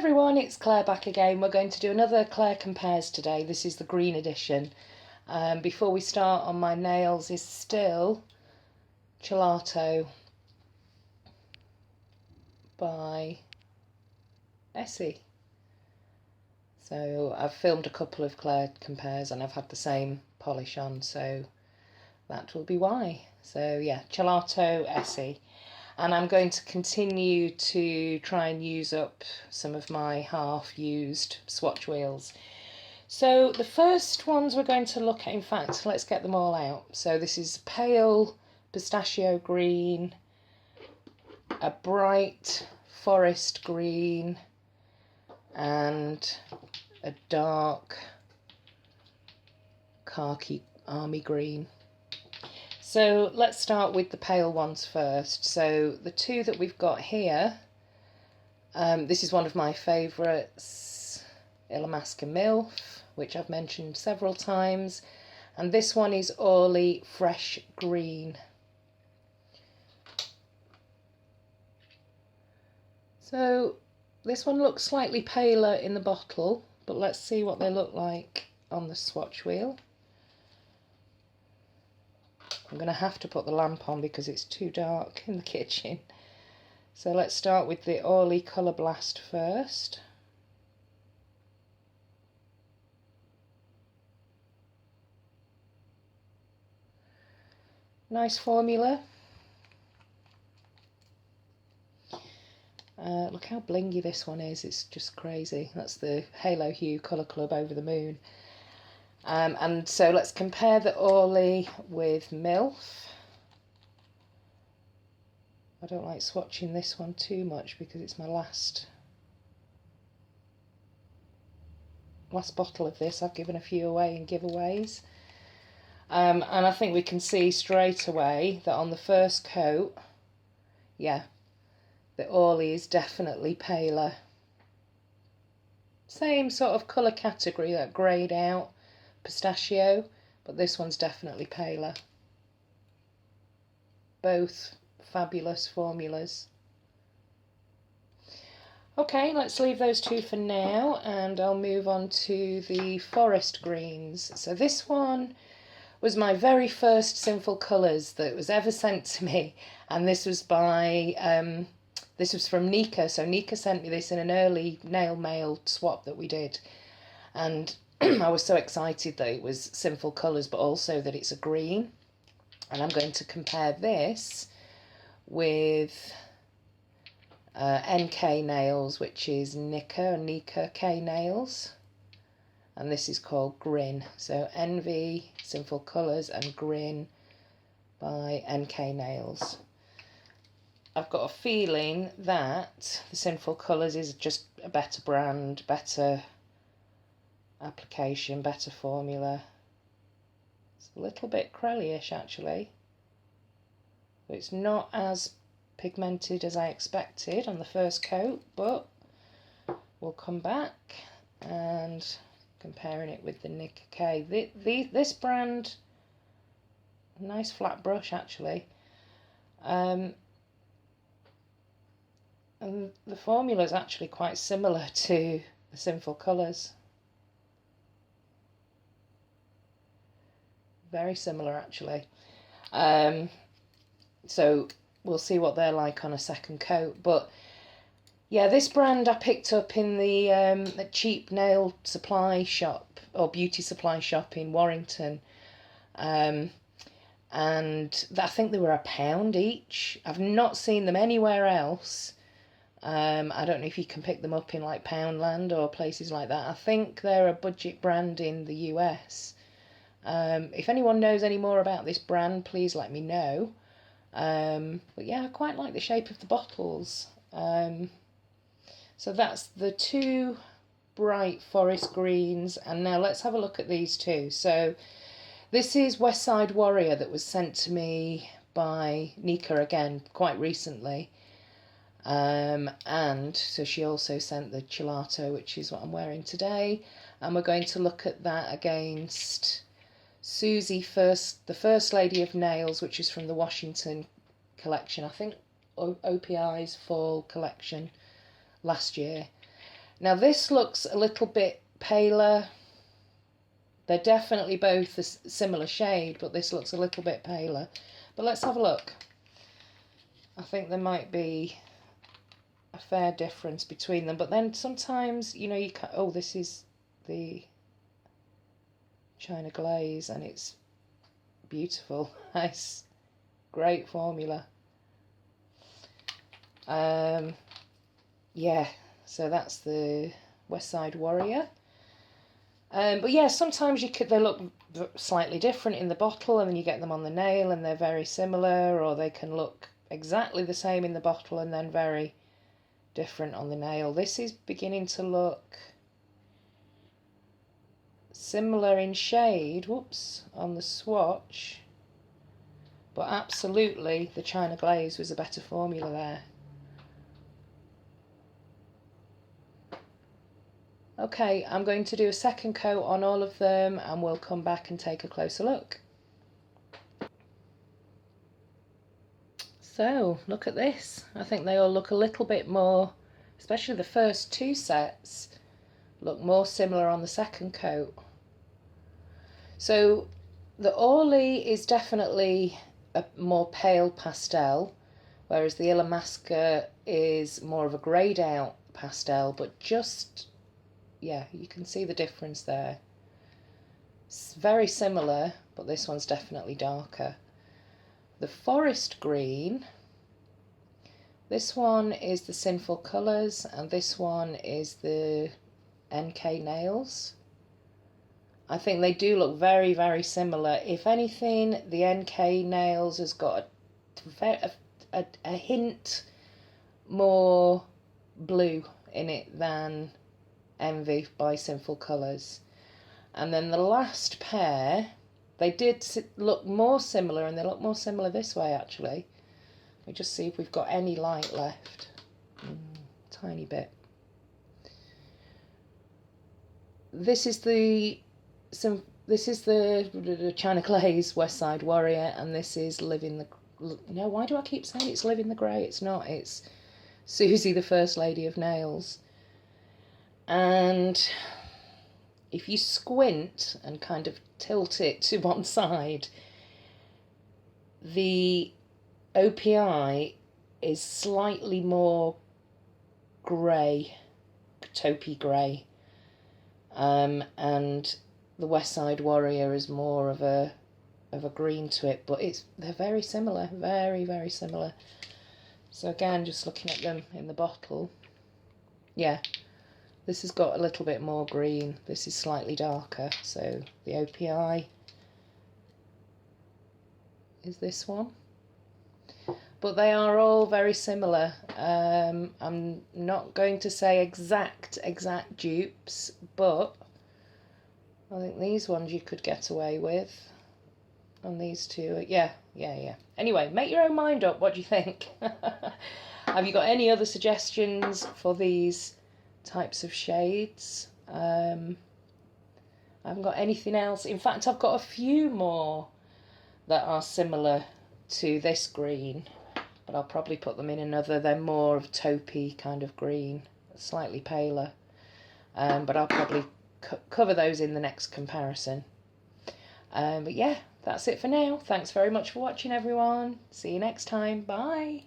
everyone, it's Claire back again. We're going to do another Clare Compares today. This is the green edition. Before we start on my nails is still Chillato by Essie. So I've filmed a couple of Clare Compares and I've had the same polish on, so that will be why. So yeah, Chillato, Essie. And I'm going to continue to try and use up some of my half-used swatch wheels. So the first ones we're going to look at, in fact, let's get them all out. So this is pale pistachio green, a bright forest green, and a dark khaki army green. So let's start with the pale ones first. So the two that we've got here, this is one of my favourites, Illamasqua MILF, which I've mentioned several times. And this one is Orly Fresh Green. So this one looks slightly paler in the bottle, but let's see what they look like on the swatch wheel. I'm going to have to put the lamp on because it's too dark in the kitchen. So let's start with the Orly Colour Blast first. Nice formula. Look how blingy this one is, it's just crazy. That's the Halo Hue Colour Club Over the Moon. And so let's compare the Orly with MILF. I don't like swatching this one too much because it's my last bottle of this. I've given a few away in giveaways. And I think we can see straight away that on the first coat, yeah, the Orly is definitely paler. Same sort of colour category, that greyed out pistachio, but this one's definitely paler. Both fabulous formulas. Okay, let's leave those two for now and I'll move on to the forest greens. So this one was my very first Sinful colours that was ever sent to me, and this was by this was from Nika. So Nika sent me this in an early nail mail swap that we did, and I was so excited that it was Sinful colours, but also that it's a green. And I'm going to compare this with NK Nails, which is Nika K Nails. And this is called Grin. So Envy, Sinful Colours, and Grin by NK Nails. I've got a feeling that the Sinful Colours is just a better brand, better application, better formula. It's a little bit Crowley-ish actually. It's not as pigmented as I expected on the first coat, but we'll come back and comparing it with the Nika K. This brand, nice flat brush actually. And the formula is actually quite similar to the Sinful Colours. Very similar actually. So we'll see what they're like on a second coat. But yeah, this brand I picked up in the cheap nail supply shop or beauty supply shop in Warrington. And I think they were £1 each. I've not seen them anywhere else. I don't know if you can pick them up in like Poundland or places like that. I think they're a budget brand in the US. If anyone knows any more about this brand, please let me know. But yeah, I quite like the shape of the bottles. So that's the two bright forest greens, and now let's have a look at these two. So this is Westside Warrior that was sent to me by Nika again quite recently. And so she also sent the Chillato, which is what I'm wearing today, and we're going to look at that against Suzi, the First Lady of Nails, which is from the Washington collection, I think OPI's fall collection last year. Now this looks a little bit paler. They're definitely both a similar shade, but this looks a little bit paler. But let's have a look. I think there might be a fair difference between them. But then sometimes, you know, you can... Oh, this is the China Glaze, and it's beautiful. Nice. Great formula. Yeah, so that's the Westside Warrior. But yeah, sometimes they look slightly different in the bottle, and then you get them on the nail and they're very similar, or they can look exactly the same in the bottle and then very different on the nail. This is beginning to look similar in shade, whoops, on the swatch, but absolutely the China Glaze was a better formula there. Okay, I'm going to do a second coat on all of them and we'll come back and take a closer look. So, look at this. I think they all look a little bit more, especially the first two sets, look more similar on the second coat. So, the Orly is definitely a more pale pastel, whereas the Illamasqua is more of a greyed out pastel, but just... yeah, you can see the difference there. It's very similar, but this one's definitely darker. The forest green, this one is the Sinful colours, and this one is the NK nails. I think they do look very, very similar. If anything, the NK nails has got a hint more blue in it than Envy by Sinful Colours. And then the last pair, they did look more similar, and they look more similar this way actually. Let me just see if we've got any light left. Tiny bit. This is the China Glaze Westside Warrior, and this is Living the... No, why do I keep saying it's Living the Grey? It's not. It's Suzi, the First Lady of Nails. And if you squint and kind of tilt it to one side, the OPI is slightly more grey, taupey grey, and the Westside Warrior is more of a green to it, but they're very similar, very, very similar. So again, just looking at them in the bottle, yeah. This has got a little bit more green. This is slightly darker. So the OPI is this one. But they are all very similar. I'm not going to say exact dupes, but I think these ones you could get away with. And these two, yeah. Anyway, make your own mind up. What do you think? Have you got any other suggestions for these types of shades? I haven't got anything else. In fact, I've got a few more that are similar to this green, but I'll probably put them in another. They're more of taupey kind of green, slightly paler, but I'll probably cover those in the next comparison. But yeah, that's it for now. Thanks very much for watching, everyone. See you next time. Bye.